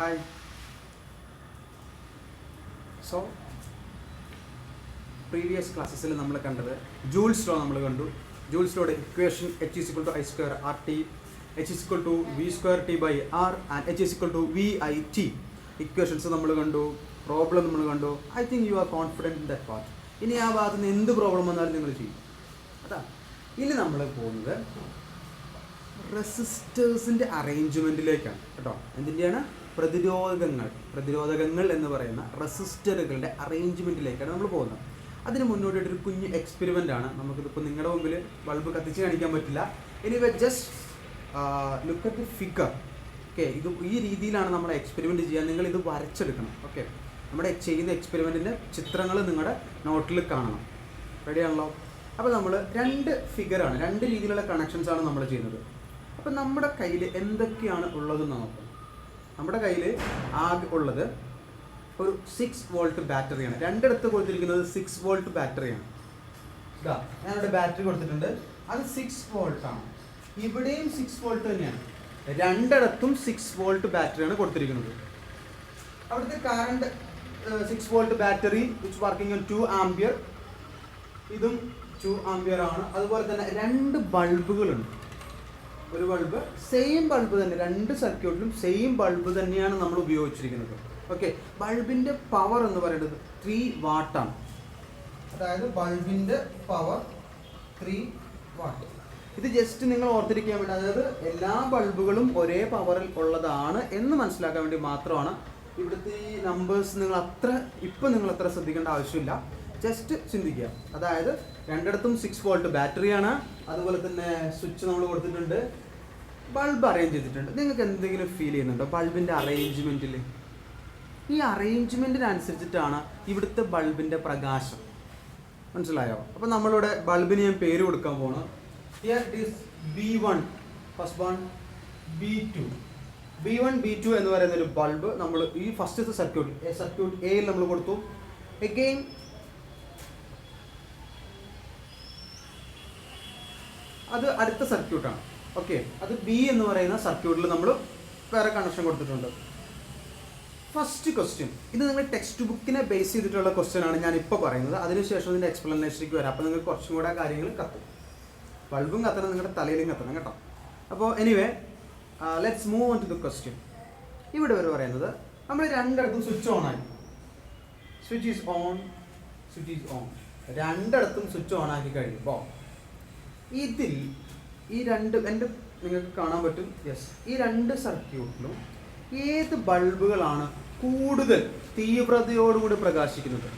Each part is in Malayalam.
Hi. So, previous classes നമ്മൾ കണ്ടത് ജൂൾസ് ലോ നമ്മൾ കണ്ടു. ജൂൾസ് ലോയുടെ equation h is equal to I square RT, h is equal to V square T by R and h is equal to VIT. Equations നമ്മൾ കണ്ടു, പ്രോബ്ലം നമ്മൾ കണ്ടു. I think you are confident in that part. ഇനി ആ ഭാഗത്ത് നിന്ന് എന്ത് പ്രോബ്ലം വന്നാലും നിങ്ങൾ ചെയ്യും. അതാ ഇനി നമ്മൾ പോകുന്നത് റെസിസ്റ്റേഴ്സിൻ്റെ അറേഞ്ച്മെൻറ്റിലേക്കാണ് കേട്ടോ. എന്തിൻ്റെയാണ്? പ്രതിരോധകങ്ങൾ എന്ന് പറയുന്ന റെസിസ്റ്ററുകളുടെ അറേഞ്ച്മെൻറ്റിലേക്കാണ് നമ്മൾ പോകുന്നത്. അതിന് മുന്നോട്ടായിട്ടൊരു കുഞ്ഞ് എക്സ്പെരിമെൻ്റ് ആണ്. നമുക്കിതിപ്പോൾ നിങ്ങളുടെ മുമ്പിൽ ബൾബ് കത്തിച്ച് കാണിക്കാൻ പറ്റില്ല. Anyway just look at the figure. Okay, ഇത് ഈ രീതിയിലാണ് നമ്മൾ എക്സ്പെരിമെൻറ്റ് ചെയ്യുക. നിങ്ങൾ ഇത് വരച്ചെടുക്കണം. ഓക്കെ, നമ്മുടെ ചെയ്യുന്ന എക്സ്പെരിമെൻറ്റിൻ്റെ ചിത്രങ്ങൾ നിങ്ങളുടെ നോട്ടിൽ കാണണം. റെഡിയാണല്ലോ? അപ്പോൾ നമ്മൾ രണ്ട് ഫിഗറാണ്, രണ്ട് രീതിയിലുള്ള കണക്ഷൻസാണ് നമ്മൾ ചെയ്യുന്നത്. അപ്പോൾ നമ്മുടെ കയ്യിൽ എന്തൊക്കെയാണ് ഉള്ളതെന്ന് നോക്കാം. നമ്മുടെ കയ്യിൽ ആകെ ഉള്ളത് ഒരു 6 വോൾട്ട് ബാറ്ററിയാണ്. രണ്ടിടത്ത് കൊടുത്തിരിക്കുന്നത് 6 വോൾട്ട് ബാറ്ററിയാണ്. ഇതാ ഞാനിവിടെ ബാറ്ററി കൊടുത്തിട്ടുണ്ട്, അത് 6 വോൾട്ടാണ്. ഇവിടെയും 6 വോൾട്ട് തന്നെയാണ്. രണ്ടിടത്തും 6 വോൾട്ട് ബാറ്ററിയാണ് കൊടുത്തിരിക്കുന്നത്. അവിടുത്തെ current 6 volt battery which working on 2 ampere. ഇതും 2 ആംപിയർ ആണ്. അതുപോലെ തന്നെ രണ്ട് ബൾബുകളുണ്ട്. ഒരു ബൾബ്, സെയിം ബൾബ് തന്നെ, രണ്ട് സർക്യൂട്ടിലും സെയിം ബൾബ് തന്നെയാണ് നമ്മൾ ഉപയോഗിച്ചിരിക്കുന്നത്. ഓക്കെ, ബൾബിൻ്റെ പവർ എന്ന് പറയുന്നത് 3 വാട്ടാണ്. അതായത് ബൾബിൻ്റെ പവർ 3 വാട്ട്. ഇത് ജസ്റ്റ് നിങ്ങൾ ഓർത്തിരിക്കാൻ വേണ്ടി, അതായത് എല്ലാ ബൾബുകളും ഒരേ പവറിൽ ഉള്ളതാണ് എന്ന് മനസ്സിലാക്കാൻ വേണ്ടി മാത്രമാണ്. ഇവിടുത്തെ ഈ നമ്പേഴ്സ് നിങ്ങൾ അത്ര ശ്രദ്ധിക്കേണ്ട ആവശ്യമില്ല. ജസ്റ്റ് ചിന്തിക്കുക. അതായത് രണ്ടിടത്തും 6 വോൾട്ട് ബാറ്ററിയാണ്. അതുപോലെ തന്നെ സ്വിച്ച് നമ്മൾ കൊടുത്തിട്ടുണ്ട്, ബൾബ് അറേഞ്ച് ചെയ്തിട്ടുണ്ട്. നിങ്ങൾക്ക് എന്തെങ്കിലും ഫീൽ ചെയ്യുന്നുണ്ടോ ബൾബിൻ്റെ അറേഞ്ച്മെൻറ്റിൽ? ഈ അറേഞ്ച്മെൻറ്റിനനുസരിച്ചിട്ടാണ് ഇവിടുത്തെ ബൾബിൻ്റെ പ്രകാശം. മനസ്സിലായോ? അപ്പോൾ നമ്മളിവിടെ ബൾബിന് ഞാൻ പേര് കൊടുക്കാൻ പോകണം. Here it is B1, first one, B2. B1, B2 എന്ന് പറയുന്ന ഒരു ബൾബ് നമ്മൾ ഈ ഫസ്റ്റത്തെ സർക്യൂട്ട് എയിൽ നമ്മൾ കൊടുത്തു. എഗെയിൻ അത് അടുത്ത സർക്യൂട്ടാണ്. ഓക്കെ, അത് ബി എന്ന് പറയുന്ന സർക്യൂട്ടിൽ നമ്മൾ വേറെ കണക്ഷൻ കൊടുത്തിട്ടുണ്ട്. ഫസ്റ്റ് ക്വസ്റ്റ്യൻ, ഇത് നിങ്ങൾ ടെക്സ്റ്റ് ബുക്കിനെ ബേസ് ചെയ്തിട്ടുള്ള ക്വസ്റ്റ്യൻ ആണ് ഞാൻ ഇപ്പോൾ പറയുന്നത്. അതിനുശേഷം ഇതിൻ്റെ എക്സ്പ്ലനേഷനിലേക്ക് വരാം. അപ്പോൾ നിങ്ങൾക്ക് കുറച്ചും കൂടെ കാര്യങ്ങൾ കത്തും. ബൾബും കത്തണം, നിങ്ങളുടെ തലയിലും കത്തണം കേട്ടോ. അപ്പോൾ anyway let's move on to the question. ഇവിടെ വരെ പറയുന്നത് നമ്മൾ രണ്ടിടത്തും സ്വിച്ച് ഓൺ ആക്കി. Switch is on, switch is on. രണ്ടിടത്തും സ്വിച്ച് ഓൺ ആക്കി കഴിയുമ്പോൾ ഇതിൽ ഈ രണ്ട് നിങ്ങൾക്ക് കാണാൻ പറ്റും. യെസ്, ഈ രണ്ട് സർക്യൂട്ടിലും ഏത് ബൾബുകളാണ് കൂടുതൽ തീവ്രതയോടുകൂടി പ്രകാശിക്കുന്നത്?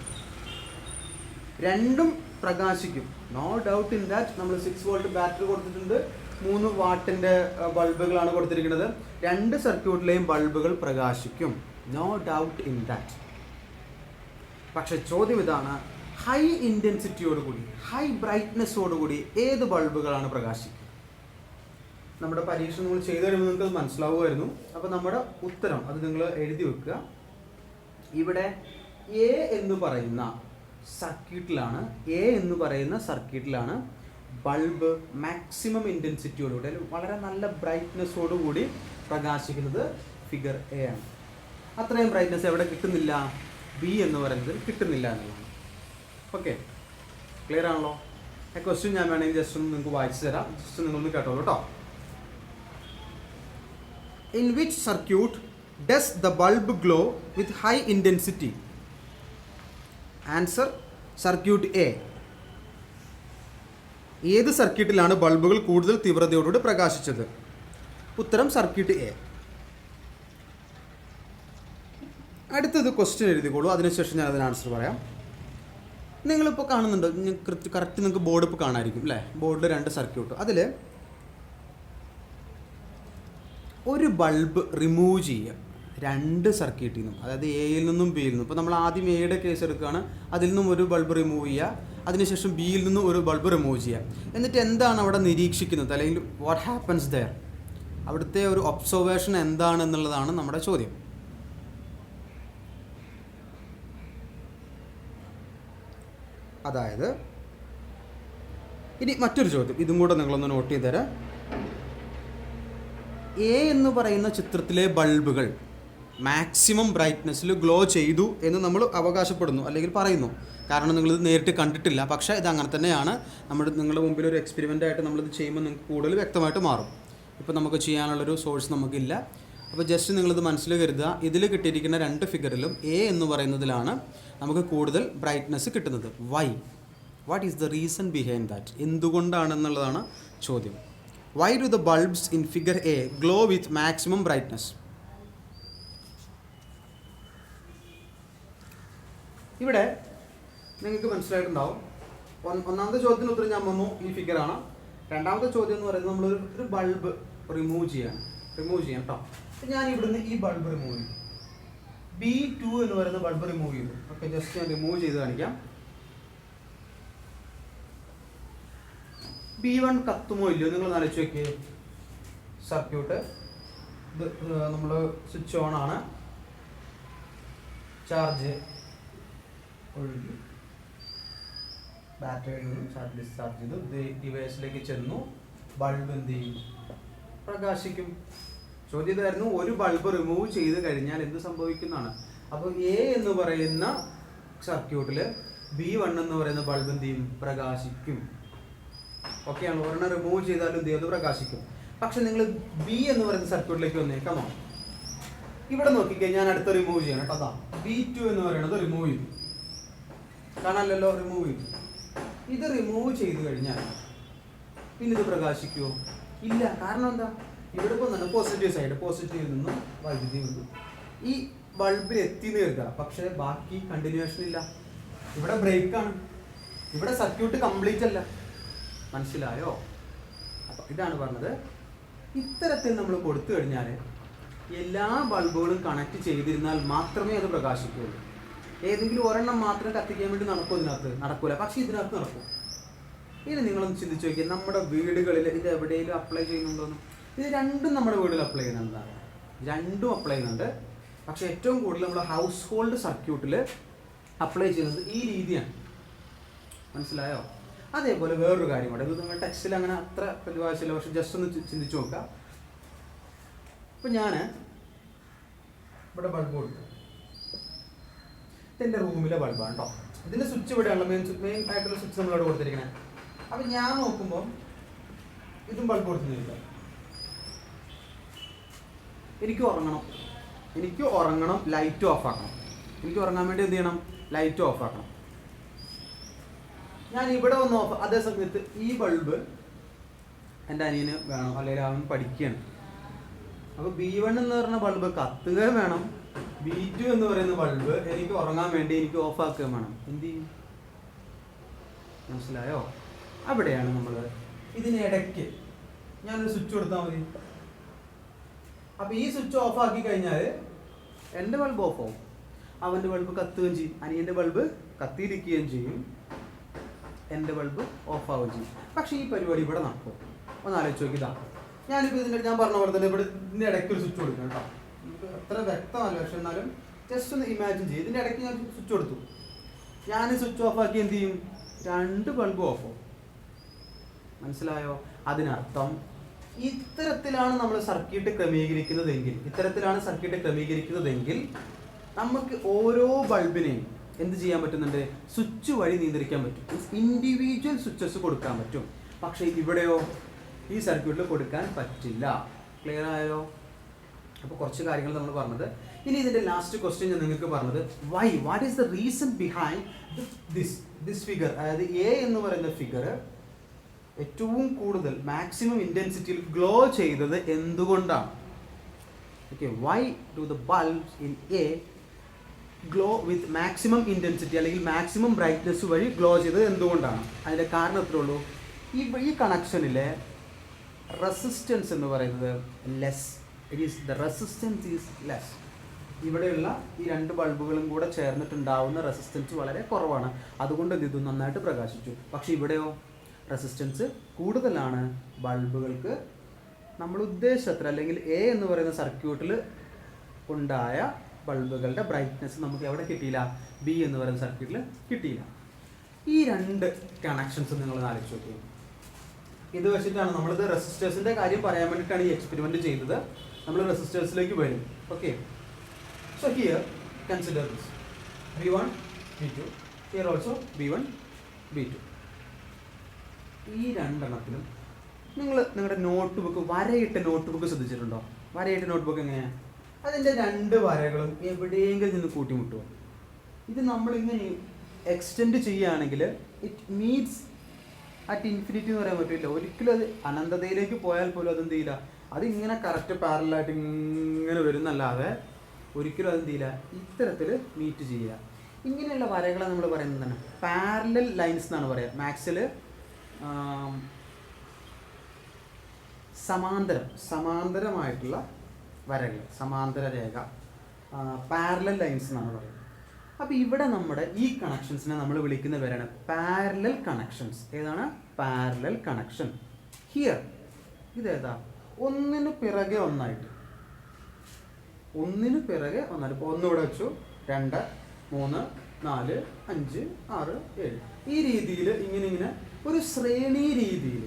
രണ്ടും പ്രകാശിക്കും, നോ ഡൗട്ട് ഇൻ ദാറ്റ്. നമ്മൾ 6 വോൾട്ട് ബാറ്ററി കൊടുത്തിട്ടുണ്ട്, 3 വാട്ടിൻ്റെ ബൾബുകളാണ് കൊടുത്തിരിക്കുന്നത്. രണ്ട് സർക്യൂട്ടിലെയും ബൾബുകൾ പ്രകാശിക്കും, നോ ഡൗട്ട് ഇൻ ദാറ്റ്. പക്ഷെ ചോദ്യം ഇതാണ്, ഹൈ ഇൻറ്റൻസിറ്റിയോടുകൂടി, ഹൈ ബ്രൈറ്റ്നെസ്സോടുകൂടി ഏത് ബൾബുകളാണ് പ്രകാശിക്കുക? നമ്മുടെ പരീക്ഷ നിങ്ങൾ ചെയ്ത് കഴിയുമ്പോൾ നിങ്ങൾക്ക് അത് മനസ്സിലാവുമായിരുന്നു. അപ്പോൾ നമ്മുടെ ഉത്തരം അത് നിങ്ങൾ എഴുതി വെക്കുക. ഇവിടെ എ എന്ന് പറയുന്ന സർക്യൂട്ടിലാണ് ബൾബ് മാക്സിമം ഇൻറ്റൻസിറ്റിയോടുകൂടി, അല്ലെങ്കിൽ വളരെ നല്ല ബ്രൈറ്റ്നെസ്സോടുകൂടി പ്രകാശിക്കുന്നത്. ഫിഗർ എ ആണ്. അത്രയും ബ്രൈറ്റ്നെസ് എവിടെ കിട്ടുന്നില്ല? ബി എന്ന് പറയുന്നതിൽ കിട്ടുന്നില്ല എന്നുള്ളതാണ്. ഓക്കെ, ക്ലിയർ ആണല്ലോ? ആ ക്വസ്റ്റ്യൻ ഞാൻ വേണമെങ്കിൽ ജസ്റ്റ് ഒന്ന് നിങ്ങൾക്ക് വായിച്ചു തരാം. ജസ്റ്റ് നിങ്ങളൊന്ന് കേട്ടോളൂ കേട്ടോ. In which circuit does the bulb glow with high intensity? Answer, circuit A. ഏത് സർക്യൂട്ടിലാണ് ബൾബുകൾ കൂടുതൽ തീവ്രതയോടുകൂടി പ്രകാശിച്ചത്? ഉത്തരം സർക്യൂട്ട് എ. അടുത്തത് ക്വസ്റ്റ്യൻ എഴുതിക്കോളൂ, അതിനുശേഷം ഞാൻ അതിന് ആൻസർ പറയാം. നിങ്ങളിപ്പോൾ കാണുന്നുണ്ട്, കറക്റ്റ് നിങ്ങൾക്ക് ബോർഡ് ഇപ്പോൾ കാണാമായിരിക്കും അല്ലേ? ബോർഡിൽ രണ്ട് സർക്യൂട്ട്, അതിൽ ഒരു ബൾബ് റിമൂവ് ചെയ്യുക രണ്ട് സർക്യൂട്ടിൽ നിന്നും, അതായത് എയിൽ നിന്നും ബിയിൽ നിന്നും. ഇപ്പോൾ നമ്മൾ ആദ്യം എയുടെ കേസ് എടുക്കുകയാണ്, അതിൽ നിന്നും ഒരു ബൾബ് റിമൂവ് ചെയ്യുക, അതിനുശേഷം ബിയിൽ നിന്നും ഒരു ബൾബ് റിമൂവ് ചെയ്യുക. എന്നിട്ട് എന്താണ് അവിടെ നിരീക്ഷിക്കുന്നത്, അല്ലെങ്കിൽ വാട്ട് ഹാപ്പൻസ് ദെയർ, അവിടുത്തെ ഒരു ഒബ്സർവേഷൻ എന്താണെന്നുള്ളതാണ് നമ്മുടെ ചോദ്യം. അതായത് ഇനി മറ്റൊരു ചോദ്യം, ഇതും കൂടെ നിങ്ങളൊന്ന് നോട്ട് ചെയ്ത് തരാം. എ എന്ന് പറയുന്ന ചിത്രത്തിലെ ബൾബുകൾ മാക്സിമം ബ്രൈറ്റ്നെസ്സിൽ ഗ്ലോ ചെയ്തു എന്ന് നമ്മൾ അവകാശപ്പെടുന്നു അല്ലെങ്കിൽ പറയുന്നു. കാരണം നിങ്ങളിത് നേരിട്ട് കണ്ടിട്ടില്ല, പക്ഷേ ഇത് അങ്ങനെ തന്നെയാണ്. നിങ്ങളുടെ മുമ്പിൽ ഒരു എക്സ്പെരിമെൻ്റ് ആയിട്ട് നമ്മളിത് ചെയ്യുമ്പോൾ നിങ്ങൾക്ക് കൂടുതൽ വ്യക്തമായിട്ട് മാറും. ഇപ്പോൾ നമുക്ക് ചെയ്യാനുള്ളൊരു സോഴ്സ് നമുക്കില്ല. അപ്പോൾ ജസ്റ്റ് നിങ്ങളിത് മനസ്സിൽ കരുതുക. ഇതിൽ കിട്ടിയിരിക്കുന്ന 2 ഫിഗറിലും എ എന്ന് പറയുന്നതിലാണ് നമുക്ക് കൂടുതൽ ബ്രൈറ്റ്നെസ് കിട്ടുന്നത്. Why? What is the reason behind that? എന്തുകൊണ്ടാണെന്നുള്ളതാണ് ചോദ്യം. Why do the bulbs in figure a glow with maximum brightness? ഇവിടെ നിങ്ങൾക്ക് മനസ്സിലായിട്ടുണ്ടാവും. ഒന്നാമത്തെ ചോദ്യത്തിന് ഉത്തരം ഞാൻ വന്നു, ഈ ഫിഗറാണ്. രണ്ടാമത്തെ ചോദ്യം എന്ന് പറയുന്നത് നമ്മളൊരു ബൾബ് റിമൂവ് ചെയ്യാം കേട്ടോ. ഞാൻ ഇവിടുന്ന് ഈ ബൾബ് റിമൂവ് ചെയ്തു, B2 എന്ന് പറയുന്ന ബൾബ് റിമൂവ് ചെയ്തു. ഓക്കെ, ജസ്റ്റ് ഞാൻ റിമൂവ് ചെയ്ത് കാണിക്കാം. B1 കത്തുമോ ഇല്ലയോ നിങ്ങൾ ആലോചിച്ച് നോക്കിയേ. സർക്യൂട്ട് ഇത് നമ്മൾ സ്വിച്ച് ഓൺ ആണ്, ചാർജ് ഒഴുകി, ബാറ്ററിയിൽ നിന്നും ചാർജ് ഡിസ്ചാർജ് ചെയ്തു, ഡിവൈസിലേക്ക് ചെന്നു, ബൾബ് എന്ത് ചെയ്യും? പ്രകാശിക്കും. ചോദ്യം ഇതായിരുന്നു, ഒരു ബൾബ് റിമൂവ് ചെയ്ത് കഴിഞ്ഞാൽ എന്ത് സംഭവിക്കുന്നതാണ്. അപ്പോൾ എ എന്ന് പറയുന്ന സർക്യൂട്ടിൽ B1 എന്ന് പറയുന്ന ബൾബ് എന്ത് ചെയ്യും? പ്രകാശിക്കും. ഓക്കെയാണ്, ഒരെണ്ണം റിമൂവ് ചെയ്താലും എന്ത് ചെയ്യും? അത് പ്രകാശിക്കും. പക്ഷെ നിങ്ങൾ ബി എന്ന് പറയുന്ന സർക്യൂട്ടിലേക്ക് വന്നേക്കാമോ? ഇവിടെ നോക്കിക്കഴിഞ്ഞാൽ ഞാൻ അടുത്ത റിമൂവ് ചെയ്യണം കേട്ടോ. അതാ B2 എന്ന് പറയുന്നത് റിമൂവ് ചെയ്തു, കാണാനല്ലോ, റിമൂവ് ചെയ്തു. ഇത് റിമൂവ് ചെയ്ത് കഴിഞ്ഞാൽ പിന്നെ ഇത് പ്രകാശിക്കുമോ? ഇല്ല. കാരണം എന്താ? ഇവിടെ ഇപ്പോൾ തന്നെ പോസിറ്റീവ് സൈഡ്, പോസിറ്റീവിൽ നിന്നും വൈദ്യുതി വന്നു, ഈ ബൾബിൽ എത്തിന്ന് കരുതുക. പക്ഷേ ബാക്കി കണ്ടിന്യൂവേഷൻ ഇല്ല. ഇവിടെ ബ്രേക്കാണ്, ഇവിടെ സർക്യൂട്ട് കംപ്ലീറ്റ് അല്ല. മനസ്സിലായോ? അപ്പം ഇതാണ് പറഞ്ഞത്. ഇത്തരത്തിൽ നമ്മൾ കൊടുത്തു കഴിഞ്ഞാൽ എല്ലാ ബൾബുകളും കണക്ട് ചെയ്തിരുന്നാൽ മാത്രമേ അത് പ്രകാശിക്കുകയുള്ളൂ. ഏതെങ്കിലും ഒരെണ്ണം മാത്രം കത്തിക്കാൻ വേണ്ടി നടക്കും, ഇതിനകത്ത് നടക്കൂല. പക്ഷേ ഇതിനകത്ത് നടക്കും. ഇനി നിങ്ങളൊന്ന് ചിന്തിച്ച് നോക്കിയാൽ നമ്മുടെ വീടുകളിൽ ഇത് എവിടെയെങ്കിലും അപ്ലൈ ചെയ്യുന്നുണ്ടോന്ന്? ഇത് രണ്ടും നമ്മുടെ വീട്ടിൽ അപ്ലൈ ചെയ്യുന്നതാണ്, രണ്ടും അപ്ലൈ ചെയ്യുന്നുണ്ട്. പക്ഷേ ഏറ്റവും കൂടുതൽ നമ്മൾ ഹൗസ് ഹോൾഡ് സർക്യൂട്ടിൽ അപ്ലൈ ചെയ്യുന്നത് ഈ രീതിയാണ്. മനസ്സിലായോ? അതേപോലെ വേറൊരു കാര്യം കൂടെ, ഇത് നിങ്ങൾ ടെക്സ്റ്റിൽ അങ്ങനെ അത്ര പ്രതിപാദിച്ചില്ല, പക്ഷെ ജസ്റ്റ് ഒന്ന് ചിന്തിച്ച് നോക്കുക. ഇപ്പം ഞാൻ ഇവിടെ ബൾബ് കൊടുത്തു, ഇതെൻ്റെ റൂമിലെ ബൾബാണ് കേട്ടോ. ഇതിൻ്റെ സ്വിച്ച് ഇവിടെയാണല്ലോ, മെയിൻ ആയിട്ടുള്ള സ്വിച്ച് നമ്മളിവിടെ കൊടുത്തിരിക്കണേ. അപ്പം ഞാൻ നോക്കുമ്പോൾ ഇതും ബൾബ് കൊടുത്തിരിക്കുക. എനിക്ക് ഉറങ്ങണം, ലൈറ്റ് ഓഫ് ആക്കണം. എനിക്ക് ഉറങ്ങാൻ വേണ്ടി എന്ത് ചെയ്യണം? ലൈറ്റ് ഓഫ് ആക്കണം. ഞാൻ ഇവിടെ ഒന്ന് ഓഫ്, അതേ സമയത്ത് ഈ ബൾബ് എൻ്റെ അനിയന് വേണം, അല്ലെങ്കിൽ അവൻ പഠിക്കുകയാണ്. അപ്പോൾ B1 എന്ന് പറയുന്ന ബൾബ് കത്തുകയും വേണം, B2 എന്ന് പറയുന്ന ബൾബ് എനിക്ക് ഉറങ്ങാൻ വേണ്ടി എനിക്ക് ഓഫ് ആക്കുകയും വേണം. എന്ത് ചെയ്യും? മനസ്സിലായോ? അവിടെയാണ് നമ്മൾ ഇതിനിടയ്ക്ക് ഞാനൊരു സ്വിച്ച് കൊടുത്താൽ മതി. അപ്പോൾ ഈ സ്വിച്ച് ഓഫ് ആക്കി കഴിഞ്ഞാൽ എൻ്റെ ബൾബ് ഓഫ് ആവും, അവൻ്റെ ബൾബ് കത്തുകയും ചെയ്യും, അനിയൻ്റെ ബൾബ് കത്തിയിരിക്കുകയും ചെയ്യും, എൻ്റെ ബൾബ് ഓഫ് ആവുകയും ചെയ്യും. പക്ഷേ ഈ പരിപാടി ഇവിടെ നടക്കും. ഒന്ന് ആലോചിച്ച് നോക്കി. ഇതാ ഞാനിപ്പോൾ ഞാൻ പറഞ്ഞ പോലെ തന്നെ ഇവിടെ ഇതിൻ്റെ ഇടയ്ക്ക് ഒരു സ്വിച്ച് കൊടുക്കണം കേട്ടോ. നമുക്ക് അത്ര വ്യക്തമല്ല, പക്ഷെ എന്നാലും ജസ്റ്റ് ഒന്ന് ഇമാജിൻ ചെയ്യും. ഇതിൻ്റെ ഇടയ്ക്ക് ഞാൻ സ്വിച്ച് കൊടുത്തു, ഞാൻ സ്വിച്ച് ഓഫ് ആക്കി എന്ത് ചെയ്യും? രണ്ട് ബൾബ് ഓഫ് ആവും. മനസ്സിലായോ? അതിനർത്ഥം ഇത്തരത്തിലാണ് നമ്മൾ സർക്യൂട്ട് ക്രമീകരിക്കുന്നതെങ്കിൽ നമുക്ക് ഓരോ ബൾബിനെയും എന്ത് ചെയ്യാൻ പറ്റുന്നുണ്ട്? സ്വിച്ച് വഴി നിയന്ത്രിക്കാൻ പറ്റും, ഇൻഡിവിജ്വൽ സ്വിച്ചസ് കൊടുക്കാൻ പറ്റും. പക്ഷേ ഇവിടെയോ ഈ സർക്യൂട്ടിൽ കൊടുക്കാൻ പറ്റില്ല. ക്ലിയർ ആയോ? അപ്പോൾ കുറച്ച് കാര്യങ്ങൾ നമ്മൾ പറഞ്ഞത്. ഇനി ഇതിൻ്റെ ലാസ്റ്റ് ക്വസ്റ്റ്യൻ ഞാൻ നിങ്ങൾക്ക് പറഞ്ഞത്, what is the reason behind this figure? അതായത് എ എന്ന് പറയുന്ന ഫിഗർ ഏറ്റവും കൂടുതൽ മാക്സിമം ഇൻറ്റൻസിറ്റിയിൽ ഗ്ലോ ചെയ്തത് എന്തുകൊണ്ടാണ്? Okay, Y do the bulbs in A glow with maximum intensity അല്ലെങ്കിൽ മാക്സിമം ബ്രൈറ്റ്നെസ് വഴി ഗ്ലോ ചെയ്തത് എന്തുകൊണ്ടാണ്? അതിൻ്റെ കാരണം എത്രേ ഉള്ളൂ. ഈ കണക്ഷനിലെ റെസിസ്റ്റൻസ് എന്ന് പറയുന്നത് റെസിസ്റ്റൻസ് ഈസ് ലെസ്. ഇവിടെയുള്ള ഈ രണ്ട് ബൾബുകളും കൂടെ ചേർന്നിട്ടുണ്ടാവുന്ന റെസിസ്റ്റൻസ് വളരെ കുറവാണ്. അതുകൊണ്ട് എന്ത് ചെയ്തു? നന്നായിട്ട് പ്രകാശിച്ചു. പക്ഷേ ഇവിടെയോ റെസിസ്റ്റൻസ് കൂടുതലാണ്. ബൾബുകൾക്ക് നമ്മൾ ഉദ്ദേശിച്ചത്ര അല്ലെങ്കിൽ എ എന്ന് പറയുന്ന സർക്യൂട്ടിൽ ഉണ്ടായ ബൾബുകളുടെ ബ്രൈറ്റ്നെസ് നമുക്ക് എവിടെ കിട്ടിയില്ല? ബി എന്ന് പറയുന്ന സർക്യൂട്ടിൽ കിട്ടിയില്ല. ഈ രണ്ട് കണക്ഷൻസ് നിങ്ങൾ ആലോചിച്ച് നോക്കി. ഇത് വെച്ചിട്ടാണ് നമ്മളിത് റെസിസ്റ്റേഴ്സിൻ്റെ കാര്യം പറയാൻ വേണ്ടിയിട്ടാണ് ഈ എക്സ്പെരിമെൻറ്റ് ചെയ്തത്. നമ്മൾ റെസിസ്റ്റേഴ്സിലേക്ക് വരും. Okay, So here consider this B1 B2, here also B1 B2. ഈ രണ്ടെണ്ണത്തിലും നിങ്ങൾ നിങ്ങളുടെ നോട്ട് ബുക്ക് വരയിട്ട നോട്ട് ബുക്ക് ശ്രദ്ധിച്ചിട്ടുണ്ടോ? വരയിട്ട നോട്ട് ബുക്ക് എങ്ങനെയാണ്? അതിൻ്റെ രണ്ട് വരകളും എവിടെയെങ്കിലും നിന്ന് കൂട്ടിമുട്ടുമോ? ഇത് നമ്മളിങ്ങനെ എക്സ്റ്റെൻഡ് ചെയ്യുകയാണെങ്കിൽ ഇറ്റ് മീൻസ് അറ്റ് ഇൻഫിനിറ്റി എന്ന് പറയാൻ പറ്റില്ല. ഒരിക്കലും അത് അനന്തതയിലേക്ക് പോയാൽ പോലും അതെന്ത് ചെയ്യില്ല, അതിങ്ങനെ കറക്റ്റ് പാരലായിട്ട് ഇങ്ങനെ വരുന്നല്ലാതെ ഒരിക്കലും അതെന്ത് ചെയ്യില്ല ഇത്തരത്തിൽ മീറ്റ് ചെയ്യുക. ഇങ്ങനെയുള്ള വരകളെ നമ്മൾ പറയുന്നത് തന്നെ പാരലൽ ലൈൻസ് എന്നാണ് പറയുക. മാത്സിൽ സമാന്തരമായിട്ടുള്ള വരകൾ, സമാന്തര രേഖ, പാരലൽ ലൈൻസ് എന്നാണ് പറയുന്നത്. അപ്പോൾ ഇവിടെ നമ്മുടെ ഈ കണക്ഷൻസിനെ നമ്മൾ വിളിക്കുന്ന പേരാണ് പാരലൽ കണക്ഷൻസ്. ഏതാണ്? Parallel connection. ഹിയർ ഇതേതാ? ഒന്നിന് പിറകെ ഒന്നായിട്ട്, ഒന്നിന് പിറകെ ഒന്നായിട്ട്. ഇപ്പോൾ ഒന്നിവിടെ വെച്ചു, 2, 3, 4, 5, 6, 7 ഈ രീതിയിൽ ഇങ്ങനെ ഒരു ശ്രേണി രീതിയിൽ.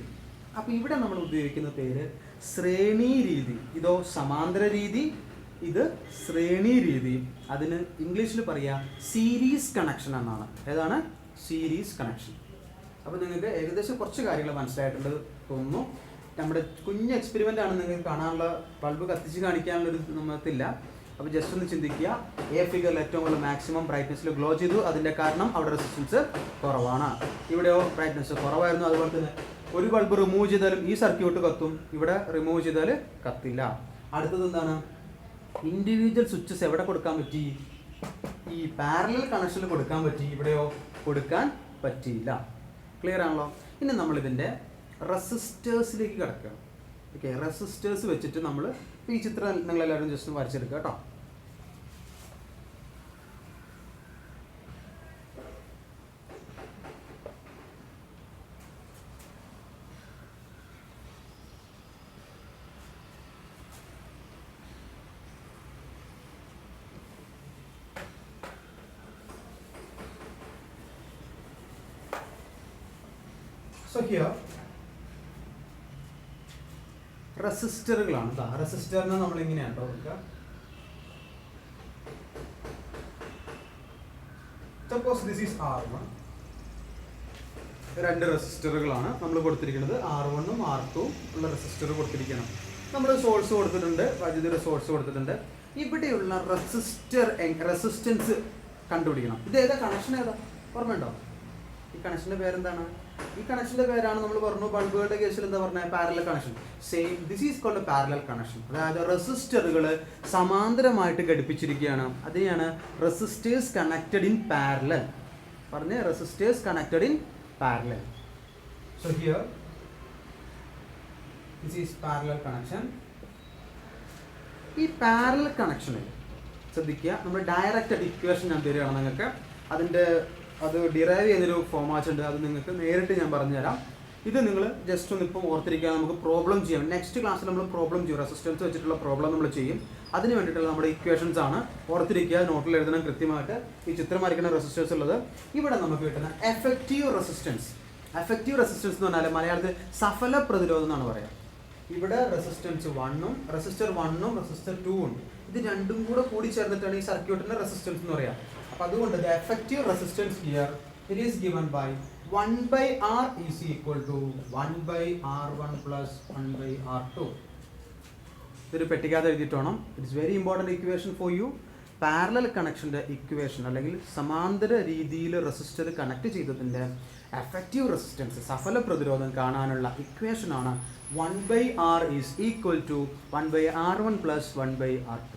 അപ്പോൾ ഇവിടെ നമ്മൾ ഉപയോഗിക്കുന്ന പേര് ശ്രേണി രീതി. ഇതോ സമാന്തര രീതി, ഇത് ശ്രേണി രീതി. അതിന് ഇംഗ്ലീഷിൽ പറയുക സീരീസ് കണക്ഷൻ എന്നാണ്. ഏതാണ്? Series connection. അപ്പോൾ നിങ്ങൾക്ക് ഏകദേശം കുറച്ച് കാര്യങ്ങൾ മനസ്സിലായിട്ടുണ്ട് തോന്നുന്നു. നമ്മുടെ കുഞ്ഞ് എക്സ്പെരിമെൻ്റ് ആണ്, നിങ്ങൾക്ക് കാണാനുള്ള ബൾബ് കത്തിച്ച് കാണിക്കാനുള്ളൊരു നമ്മത്തില്ല. അപ്പോൾ ജസ്റ്റ് ഒന്ന് ചിന്തിക്കുക. എ ഫിഗറിൽ ഏറ്റവും കൂടുതൽ മാക്സിമം ബ്രൈറ്റ്നസ്സിൽ ഗ്ലോ ചെയ്തു. അതിൻ്റെ കാരണം അവിടെ റെസിസ്റ്റൻസ് കുറവാണ്. ഇവിടെയോ ബ്രൈറ്റ്നസ് കുറവായിരുന്നു. അതുപോലെ തന്നെ ഒരു ബൾബ് റിമൂവ് ചെയ്താലും ഈ സർക്യൂട്ട് കത്തും, ഇവിടെ റിമൂവ് ചെയ്താൽ കത്തില്ല. അടുത്തത് എന്താണ്? ഇൻഡിവിജ്വൽ സ്വിച്ചസ് എവിടെ കൊടുക്കാൻ പറ്റി? ഈ പാരലൽ കണക്ഷനിൽ കൊടുക്കാൻ പറ്റി. ഇവിടെയോ കൊടുക്കാൻ പറ്റിയില്ല. ക്ലിയർ ആണല്ലോ? ഇനി നമ്മളിതിൻ്റെ റെസിസ്റ്റേഴ്സിലേക്ക് കിടക്കുകയാണ്. ഓക്കെ, റെസിസ്റ്റേഴ്സ് വെച്ചിട്ട് നമ്മൾ ഈ ചിത്രം നിങ്ങളെല്ലാവരും ജസ്റ്റ് വരച്ചെടുക്കുക കേട്ടോ. So here റെസിസ്റ്ററുകളാണ്. റെസിസ്റ്ററിനെ നമ്മൾ ഇങ്ങനെയാണ് ഓർക്കുക. Suppose this is R1. രണ്ട് റെസിസ്റ്ററുകളാണ് നമ്മൾ കൊടുത്തിരിക്കുന്നത്. R1ഉം R2 ഉള്ള റെസിസ്റ്റർ കൊടുത്തിരിക്കണം. നമ്മൾ സോഴ്സ് കൊടുത്തിട്ടുണ്ട്, വൈദ്യുതിയുടെ സോഴ്സ് കൊടുത്തിട്ടുണ്ട്. ഇവിടെയുള്ള റെസിസ്റ്റൻസ് കണ്ടുപിടിക്കണം. ഇത് ഏതാ കണക്ഷൻ? ഏതാ ഓർമ്മയുണ്ടോ? ഈ കണക്ഷൻ്റെ പേരെന്താണ്? ഈ കണക്ഷൻ്റെ പേരാണ് നമ്മൾ പറഞ്ഞു ബൾബുകളുടെ കേസിൽ എന്താ പറഞ്ഞത്? Parallel connection. Same this is called parallel connection. അതായത് റെസിസ്റ്ററുകൾ സമാന്തരമായിട്ട് ഘടിപ്പിച്ചിരിക്കുകയാണ്. അതിനെയാണ് റെസിസ്റ്റേഴ്സ് കണക്റ്റഡ് ഇൻ പാരലൽ. പറഞ്ഞ് resistors connected in parallel. So here this is parallel connection. ഈ പാരലൽ കണക്ഷനിൽ ശ്രദ്ധിക്കുക, നമ്മൾ ഡയറക്റ്റ് ഇക്വേഷൻ ഞാൻ തരികയാണ് നിങ്ങൾക്ക്. അത് ഡിറൈവ് ചെയ്യുന്നൊരു ഫോമാറ്റ് ഉണ്ട്, അത് നിങ്ങൾക്ക് നേരിട്ട് ഞാൻ പറഞ്ഞുതരാം. ഇത് നിങ്ങൾ ജസ്റ്റ് ഒന്ന് ഇപ്പം ഓർത്തിരിക്കുക. നമുക്ക് പ്രോബ്ലം ചെയ്യാം. നെക്സ്റ്റ് ക്ലാസ്സിൽ നമ്മൾ പ്രോബ്ലം ചെയ്യും. റെസിസ്റ്റൻസ് വെച്ചിട്ടുള്ള പ്രോബ്ലം നമ്മൾ ചെയ്യും. അതിന് വേണ്ടിയിട്ടുള്ള നമ്മുടെ ഇക്വേഷൻസ് ആണ്. ഓർത്തിരിക്കുക, നോട്ടിൽ എഴുതണം കൃത്യമായിട്ട്. ഈ ചിത്രം വരയ്ക്കുന്ന റെസിസ്റ്റൻസ് ഉള്ളത് ഇവിടെ നമുക്ക് കിട്ടുന്ന എഫക്റ്റീവ് റെസിസ്റ്റൻസ്. എഫക്റ്റീവ് റെസിസ്റ്റൻസ് എന്ന് പറഞ്ഞാൽ മലയാളത്തിൽ സഫല പ്രതിരോധം എന്നാണ് പറയുക. ഇവിടെ റെസിസ്റ്റൻസ് 1ഉം റെസിസ്റ്റർ 1ഉം റെസിസ്റ്റർ 2ഉം ഇത് രണ്ടും കൂടി ചേർന്നിട്ടാണ് ഈ സർക്യൂട്ടിൻ്റെ റെസിസ്റ്റൻസ് എന്ന് പറയുക. അപ്പോൾ അതുകൊണ്ട് the effective resistance here it is given by 1/R is equal to 1/R1 plus 1/R2. ഇതൊരു പെട്ടിക്കകത്ത് എഴുതിയിട്ട് വേണം. It's very important equation for you. Parallel കണക്ഷൻ്റെ ഇക്വേഷൻ അല്ലെങ്കിൽ സമാന്തര രീതിയിൽ റെസിസ്റ്റർ കണക്ട് ചെയ്തതിൻ്റെ എഫക്റ്റീവ് റെസിസ്റ്റൻസ് സഫല പ്രതിരോധം കാണാനുള്ള ഇക്വേഷനാണ് 1/R is equal to 1/R1 plus 1/R2.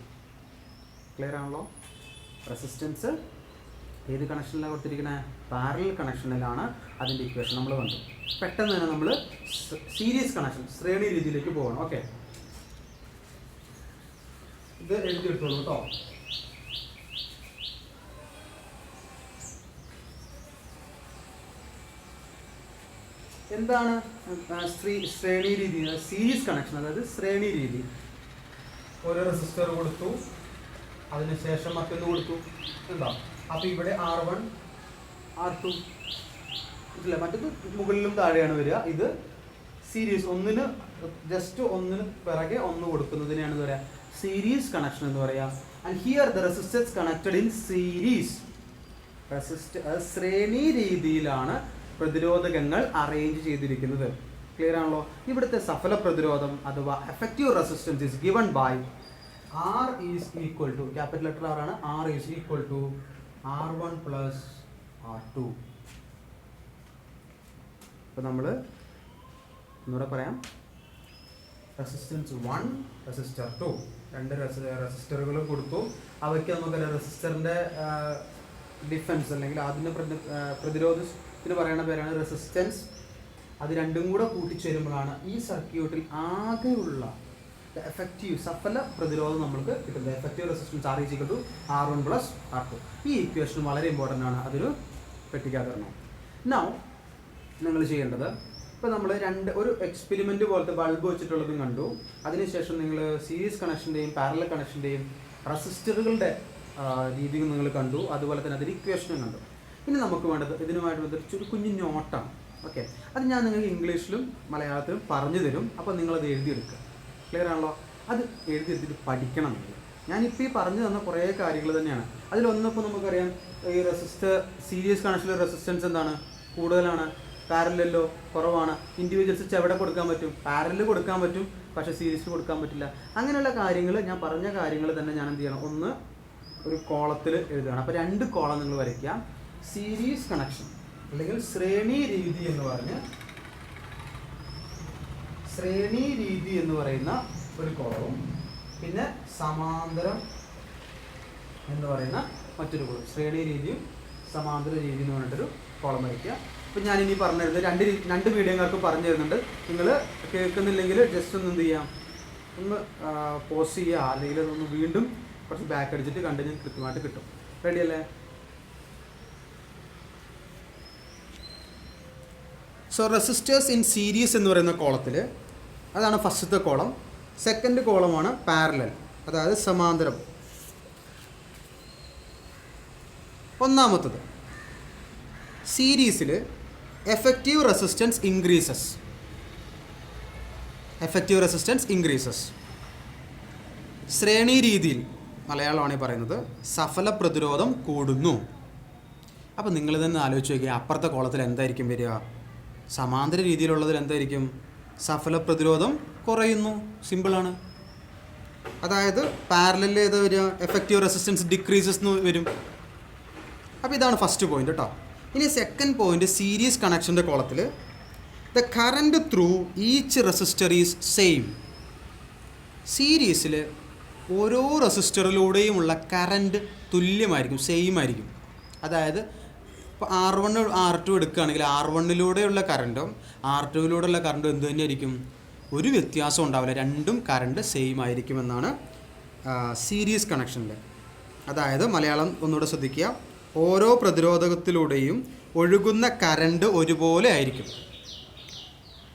Clear ആണല്ലോ? റെസിസ്റ്റൻസ് ഏത് കണക്ഷനിലാണ് കൊടുത്തിരിക്കുന്നത്? പാരലൽ കണക്ഷനിലാണ് അതിൻ്റെ ഇക്വേഷൻ നമ്മൾ കണ്ടു. പെട്ടെന്ന് തന്നെ നമ്മൾ സീരീസ് കണക്ഷൻ, ശ്രേണി രീതിയിലേക്ക് പോകണം. ഓക്കെ, ഇത് എഴുതിയെടുത്തോളൂ കേട്ടോ. എന്താണ് ശ്രേണി രീതി? സീരീസ് കണക്ഷൻ, അതായത് ശ്രേണി രീതി. ഒരു റെസിസ്റ്റർ കൊടുത്തു, അതിനുശേഷം മറ്റൊന്ന് കൊടുത്തു, ഉണ്ടോ? അപ്പോൾ ഇവിടെ R1 R2 ഇല്ല, മറ്റത് മുകളിലും താഴെയാണ് വരിക. ഇത് സീരീസ്, ഒന്നിന് പിറകെ ഒന്ന് കൊടുക്കുന്നതിനെയാണ് പറയുക സീരീസ് കണക്ഷൻ എന്ന് പറയാം. And here the resistance connected in series. ശ്രേണി രീതിയിലാണ് പ്രതിരോധകങ്ങൾ അറേഞ്ച് ചെയ്തിരിക്കുന്നത്. ക്ലിയർ ആണല്ലോ? ഇവിടുത്തെ സഫല പ്രതിരോധം അഥവാ effective resistance is given by R is equal to, capital letter R ആണ്, R is equal to R1 plus R2. അപ്പോൾ നമ്മൾ ഒന്നുകൂടെ പറയാം. റെസിസ്റ്റൻസ് 1, റെസിസ്റ്റർ 2, രണ്ട് റെസിസ്റ്ററുകൾ കൊടുത്തു. അവയ്ക്ക് നമുക്ക് റെസിസ്റ്ററിൻ്റെ ഡിഫൻസ് അല്ലെങ്കിൽ അതിൻ്റെ പ്രതിരോധത്തിന് പറയുന്ന പേരാണ് റെസിസ്റ്റൻസ്. അത് രണ്ടും കൂടെ കൂട്ടിച്ചേരുമ്പോഴാണ് ഈ സർക്യൂട്ടിൽ ആകെയുള്ള എഫക്റ്റീവ് സഫല പ്രതിരോധം നമ്മൾക്ക് കിട്ടുന്നത്. Effective resistance R is equal to R1 plus R2. ഈ ഇക്വേഷൻ വളരെ ഇമ്പോർട്ടൻ്റ് ആണ്, അതൊരു പെട്ടിക്കാതരണം. നൗ നിങ്ങൾ ചെയ്യേണ്ടത്, ഇപ്പോൾ നമ്മൾ ഒരു എക്സ്പെരിമെൻ്റ് പോലത്തെ ബൾബ് വെച്ചിട്ടുള്ളതും കണ്ടു. അതിനുശേഷം നിങ്ങൾ സീരീസ് കണക്ഷൻ്റെയും പാരലൽ കണക്ഷൻ്റെയും റെസിസ്റ്ററുകളുടെ രീതികൾ നിങ്ങൾ കണ്ടു. അതുപോലെ തന്നെ അതിന് ഇക്വേഷനും കണ്ടു. ഇനി നമുക്ക് വേണ്ടത് ഇതിനുമായിട്ട് ബന്ധിച്ച് ഒരു കുഞ്ഞു നോട്ടാണ്. ഓക്കെ, അത് ഞാൻ നിങ്ങൾക്ക് ഇംഗ്ലീഷിലും മലയാളത്തിലും പറഞ്ഞു തരും. അപ്പോൾ നിങ്ങളത് എഴുതിയെടുക്കുക. ക്ലിയർ ആണല്ലോ? അത് എഴുതിയെടുത്തിട്ട് പഠിക്കണം നിങ്ങൾ. ഞാനിപ്പോൾ ഈ പറഞ്ഞു തന്ന കുറേ കാര്യങ്ങൾ തന്നെയാണ്. അതിലൊന്നിപ്പോൾ നമുക്കറിയാം, ഈ സീരീസ് കണക്ഷനിലെ റെസിസ്റ്റൻസ് എന്താണ്? കൂടുതലാണ്. പാരലല്ലോ കുറവാണ്. ഇൻഡിവിജ്വൽസ് എവിടെ കൊടുക്കാൻ പറ്റും? പാരലൽ കൊടുക്കാൻ പറ്റും, പക്ഷേ സീരീസിൽ കൊടുക്കാൻ പറ്റില്ല. അങ്ങനെയുള്ള കാര്യങ്ങൾ, ഞാൻ പറഞ്ഞ കാര്യങ്ങൾ തന്നെ ഞാൻ എന്ത് ചെയ്യണം, ഒന്ന് ഒരു കോളത്തിൽ എഴുതുകയാണ്. അപ്പോൾ 2 കോളം നിങ്ങൾ വരയ്ക്കുക. സീരീസ് കണക്ഷൻ അല്ലെങ്കിൽ ശ്രേണി രീതി എന്ന് പറയുന്ന ഒരു കോളവും പിന്നെ സമാന്തരം എന്ന് പറയുന്ന മറ്റൊരു കോളം. ശ്രേണി രീതിയും സമാന്തര രീതി എന്ന് പറഞ്ഞിട്ടൊരു കോളം വരയ്ക്കുക. അപ്പോൾ ഞാനിനി പറഞ്ഞു തരുന്നത് രണ്ട് മീഡിയങ്ങൾക്ക് പറഞ്ഞു തരുന്നുണ്ട്. നിങ്ങൾ കേൾക്കുന്നില്ലെങ്കിൽ ജസ്റ്റ് ഒന്ന് എന്ത് ചെയ്യാം, ഒന്ന് പോസ് ചെയ്യുക, അല്ലെങ്കിൽ ഒന്ന് വീണ്ടും കുറച്ച് ബാക്ക് അടിച്ചിട്ട് കണ്ടിന്യൂ കൃത്യമായിട്ട് കിട്ടും. റെഡി അല്ലേ? സോ റെസിസ്റ്റേഴ്സ് ഇൻ സീരീസ് എന്ന് പറയുന്ന കോളത്തിൽ അതാണ് ഫസ്റ്റത്തെ കോളം. സെക്കൻഡ് കോളമാണ് പാരലൽ, അതായത് സമാന്തരം. ഒന്നാമത്തത് സീരീസിൽ എഫക്റ്റീവ് റെസിസ്റ്റൻസ് ഇൻക്രീസസ്. ശ്രേണി രീതിയിൽ മലയാളമാണ് ഈ പറയുന്നത്, സഫല പ്രതിരോധം കൂടുന്നു. അപ്പോൾ നിങ്ങൾ തന്നെ ആലോചിച്ച് നോക്കിയാൽ അപ്പുറത്തെ കോളത്തിൽ എന്തായിരിക്കും വരിക? സമാന്തര രീതിയിലുള്ളതിൽ എന്തായിരിക്കും? സഫല പ്രതിരോധം കുറയുന്നു. സിമ്പിളാണ്. അതായത് പാരലലിൽ ഏതാ വരിക? എഫക്റ്റീവ് റെസിസ്റ്റൻസ് ഡിക്രീസസ് എന്ന് വരും. അപ്പോൾ ഇതാണ് ഫസ്റ്റ് പോയിന്റ് കേട്ടോ. ഇനി സെക്കൻഡ് പോയിന്റ്, സീരീസ് കണക്ഷൻ്റെ കോളത്തിൽ the current through each resistor is same. സീരീസിൽ ഓരോ റെസിസ്റ്ററിലൂടെയുമുള്ള കറൻറ്റ് തുല്യമായിരിക്കും, സെയിം ആയിരിക്കും. അതായത് ഇപ്പോൾ R1 R2 എടുക്കുകയാണെങ്കിൽ R1-ലൂടെയുള്ള കറൻറ്റും R2-ലൂടെയുള്ള കറൻറ്റും എന്ത് തന്നെയായിരിക്കും? ഒരു വ്യത്യാസം ഉണ്ടാവില്ല, രണ്ടും കറണ്ട് സെയിം ആയിരിക്കുമെന്നാണ് സീരീസ് കണക്ഷനിൽ. അതായത് മലയാളം ഒന്നുകൂടെ ശ്രദ്ധിക്കുക, ഓരോ പ്രതിരോധകത്തിലൂടെയും ഒഴുകുന്ന കറണ്ട് ഒരുപോലെ ആയിരിക്കും.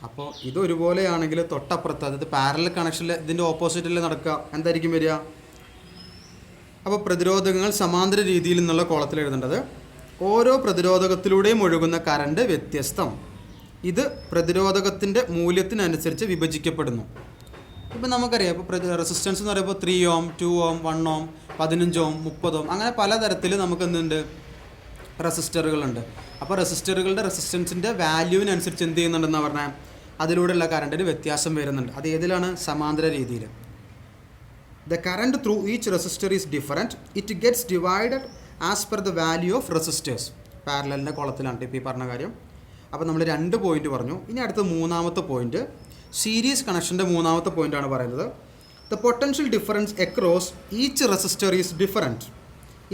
അപ്പോൾ ഇതൊരുപോലെയാണെങ്കിൽ തൊട്ടപ്പുറത്ത്, അതായത് പാരലൽ കണക്ഷനിൽ ഇതിൻ്റെ ഓപ്പോസിറ്റിൽ നടക്കുക, എന്തായിരിക്കും വരിക? അപ്പോൾ പ്രതിരോധകങ്ങൾ സമാന്തര രീതിയിൽ നിന്നുള്ള കോളത്തിൽ എഴുതേണ്ടത്, ഓരോ പ്രതിരോധകത്തിലൂടെയും ഒഴുകുന്ന കറണ്ട് വ്യത്യസ്തം. ഇത് പ്രതിരോധകത്തിൻ്റെ മൂല്യത്തിനനുസരിച്ച് വിഭജിക്കപ്പെടുന്നു. ഇപ്പം നമുക്കറിയാം, ഇപ്പോൾ റെസിസ്റ്റൻസ് എന്ന് പറയുമ്പോൾ 3 ohm, 2 ohm, 1 ohm, 15 ohm, 30 ohm, അങ്ങനെ പലതരത്തിൽ നമുക്ക് എന്തുണ്ട്? റെസിസ്റ്ററുകളുണ്ട്. അപ്പോൾ റെസിസ്റ്ററുകളുടെ റെസിസ്റ്റൻസിൻ്റെ വാല്യൂവിനനുസരിച്ച് എന്ത് ചെയ്യുന്നുണ്ടെന്ന് പറഞ്ഞാൽ അതിലൂടെയുള്ള കറണ്ടിന് വ്യത്യാസം വരുന്നുണ്ട്. അത് ഏതിലാണ്? സമാന്തര രീതിയിൽ. The current through each resistor is different. It gets divided as per the value of resistors. പാരലലിൻ്റെ കോളത്തിലാണ് ഇപ്പോൾ ഈ പറഞ്ഞ കാര്യം. അപ്പോൾ നമ്മൾ 2 പോയിന്റ് പറഞ്ഞു. ഇനി അടുത്ത മൂന്നാമത്തെ പോയിന്റ്, സീരീസ് കണക്ഷൻ്റെ മൂന്നാമത്തെ പോയിൻ്റാണ് പറയുന്നത്. The potential difference across each resistor is different.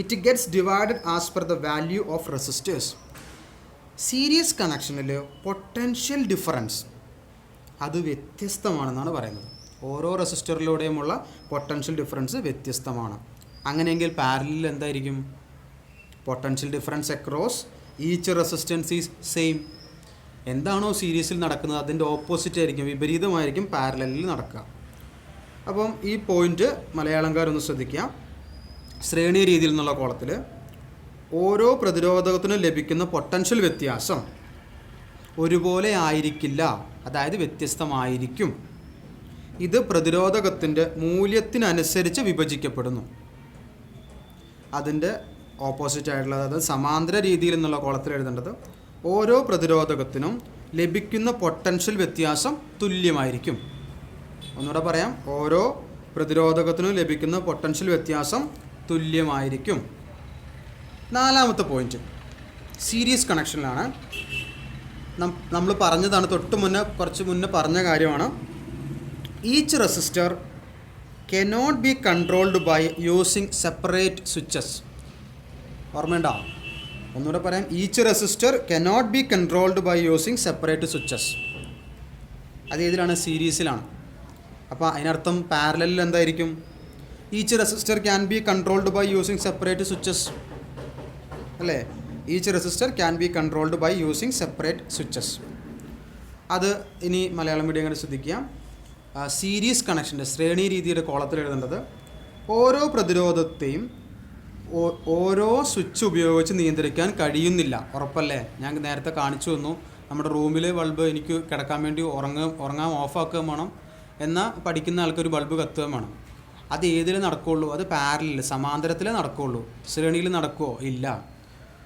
It gets divided as per the value of resistors. Series കണക്ഷനിൽ പൊട്ടൻഷ്യൽ ഡിഫറൻസ് അത് വ്യത്യസ്തമാണെന്നാണ് പറയുന്നത്. ഓരോ റെസിസ്റ്ററിലൂടെയുമുള്ള പൊട്ടൻഷ്യൽ ഡിഫറൻസ് വ്യത്യസ്തമാണ്. അങ്ങനെയെങ്കിൽ പാരലലിൽ എന്തായിരിക്കും? Potential difference across each resistance is same. എന്താണോ സീരീസിൽ നടക്കുന്നത് അതിൻ്റെ ഓപ്പോസിറ്റ് ആയിരിക്കും, വിപരീതമായിരിക്കും പാരലലിൽ നടക്കുക. അപ്പം ഈ പോയിന്റ് മലയാളംകാരൊന്ന് ശ്രദ്ധിക്കുക. ശ്രേണി രീതിയിൽ നിന്നുള്ള കോളത്തിൽ ഓരോ പ്രതിരോധകത്തിനും ലഭിക്കുന്ന പൊട്ടൻഷ്യൽ വ്യത്യാസം ഒരുപോലെ ആയിരിക്കില്ല, അതായത് വ്യത്യസ്തമായിരിക്കും. ഇത് പ്രതിരോധകത്തിൻ്റെ മൂല്യത്തിനനുസരിച്ച് വിഭജിക്കപ്പെടുന്നു. അതിൻ്റെ ഓപ്പോസിറ്റ് ആയിട്ടുള്ള, അതായത് സമാന്തര രീതിയിൽ എന്നുള്ള കോളത്തിൽ എഴുതേണ്ടത് ഓരോ പ്രതിരോധകത്തിനും ലഭിക്കുന്ന പൊട്ടൻഷ്യൽ വ്യത്യാസം തുല്യമായിരിക്കും. ഒന്നുകൂടെ പറയാം, ഓരോ പ്രതിരോധകത്തിനും ലഭിക്കുന്ന പൊട്ടൻഷ്യൽ വ്യത്യാസം തുല്യമായിരിക്കും. 4ാമത്തെ പോയിന്റ് സീരീസ് കണക്ഷനിലാണ്. നമ്മൾ പറഞ്ഞതാണ്, കുറച്ച് മുന്നേ പറഞ്ഞ കാര്യമാണ്. Each resistor cannot be controlled by using separate switches. ഓർമ്മയുണ്ടോ? ഒന്നുകൂടെ പറയാം, each resistor cannot be controlled by using separate switches. അത് ഏതിലാണ്? സീരീസിലാണ്. അപ്പോൾ അതിനർത്ഥം പാരലലിൽ എന്തായിരിക്കും? Each resistor can be controlled by using separate switches അല്ലേ? Each resistor can be controlled by using separate switches. അത് ഇനി മലയാളം മീഡിയം കണ്ട് ശ്രദ്ധിക്കുക. സീരീസ് കണക്ഷൻ്റെ ശ്രേണി രീതിയുടെ കോളത്തിൽ എഴുതേണ്ടത് ഓരോ പ്രതിരോധത്തെയും ഓരോ സ്വിച്ച് ഉപയോഗിച്ച് നിയന്ത്രിക്കാൻ കഴിയുന്നില്ല. ഉറപ്പല്ലേ? ഞാൻ നേരത്തെ കാണിച്ചു തന്നു. നമ്മുടെ റൂമിൽ ബൾബ് എനിക്ക് കിടക്കാൻ വേണ്ടി ഉറങ്ങാൻ ഓഫാക്കുകയും വേണം, എന്നാൽ പഠിക്കുന്ന ആൾക്കൊരു ബൾബ് കത്തുകയും വേണം. അത് ഏതിൽ നടക്കുകയുള്ളൂ? അത് പാരലൽ സമാന്തരത്തിലേ നടക്കുകയുള്ളൂ. ശ്രേണിയിൽ നടക്കുമോ? ഇല്ല.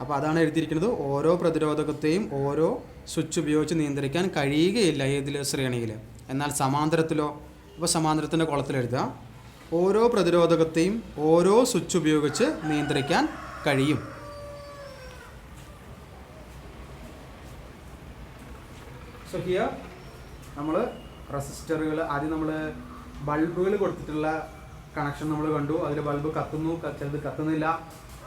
അപ്പോൾ അതാണ് എഴുതിയിരിക്കുന്നത്, ഓരോ പ്രതിരോധകത്തെയും ഓരോ സ്വിച്ച് ഉപയോഗിച്ച് നിയന്ത്രിക്കാൻ കഴിയുകയില്ല ഏതിൽ? ശ്രേണിയിൽ. എന്നാൽ സമാന്തരത്തിലോ? അപ്പോൾ സമാന്തരത്തിൻ്റെ കോളത്തിൽ എഴുതുക ഓരോ പ്രതിരോധകത്തെയും ഓരോ സ്വിച്ച് ഉപയോഗിച്ച് നിയന്ത്രിക്കാൻ കഴിയും. സോ ഹിയർ നമ്മൾ റെസിസ്റ്ററുകൾ, ആദ്യം നമ്മൾ ബൾബുകൾ കൊടുത്തിട്ടുള്ള കണക്ഷൻ നമ്മൾ കണ്ടു. അതിൽ ബൾബ് കത്തുന്നു, ചിലത് കത്തുന്നില്ല,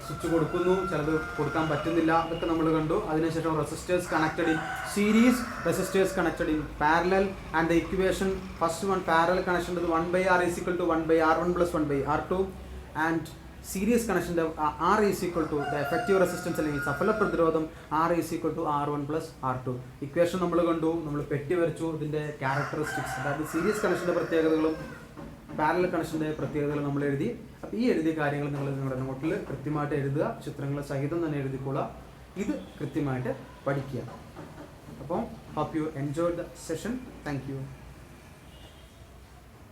സ്വിച്ച് കൊടുക്കുന്നു, ചിലത് കൊടുക്കാൻ പറ്റുന്നില്ല, അതൊക്കെ നമ്മൾ കണ്ടു. അതിനുശേഷം resistors connected in series, resistors connected in parallel, and the equation first one parallel connection 1/R = 1/R1 + 1/R2, and series കണക്ഷൻ്റെ R = ദ എഫക്റ്റീവ് റെസിസ്റ്റൻസ് അല്ലെങ്കിൽ സഫല പ്രതിരോധം R = R1 + R2. ഇക്വേഷൻ നമ്മൾ കണ്ടു, നമ്മൾ പെട്ടി വരച്ചു ഇതിൻ്റെ ക്യാരക്ടറിസ്റ്റിക്സ്, അതായത് സീരീസ് കണക്ഷൻ്റെ പ്രത്യേകതകളും പാരലൽ കണക്ഷൻ്റെ പ്രത്യേകതകൾ നമ്മൾ എഴുതി. അപ്പോൾ ഈ എഴുതിയ കാര്യങ്ങൾ നിങ്ങൾ നിങ്ങളുടെ നോട്ടിൽ കൃത്യമായിട്ട് എഴുതുക, ചിത്രങ്ങൾ സഹിതം തന്നെ എഴുതിക്കൊള്ളുക. ഇത് കൃത്യമായിട്ട് പഠിക്കുക. അപ്പം hope you enjoy the session. Thank U.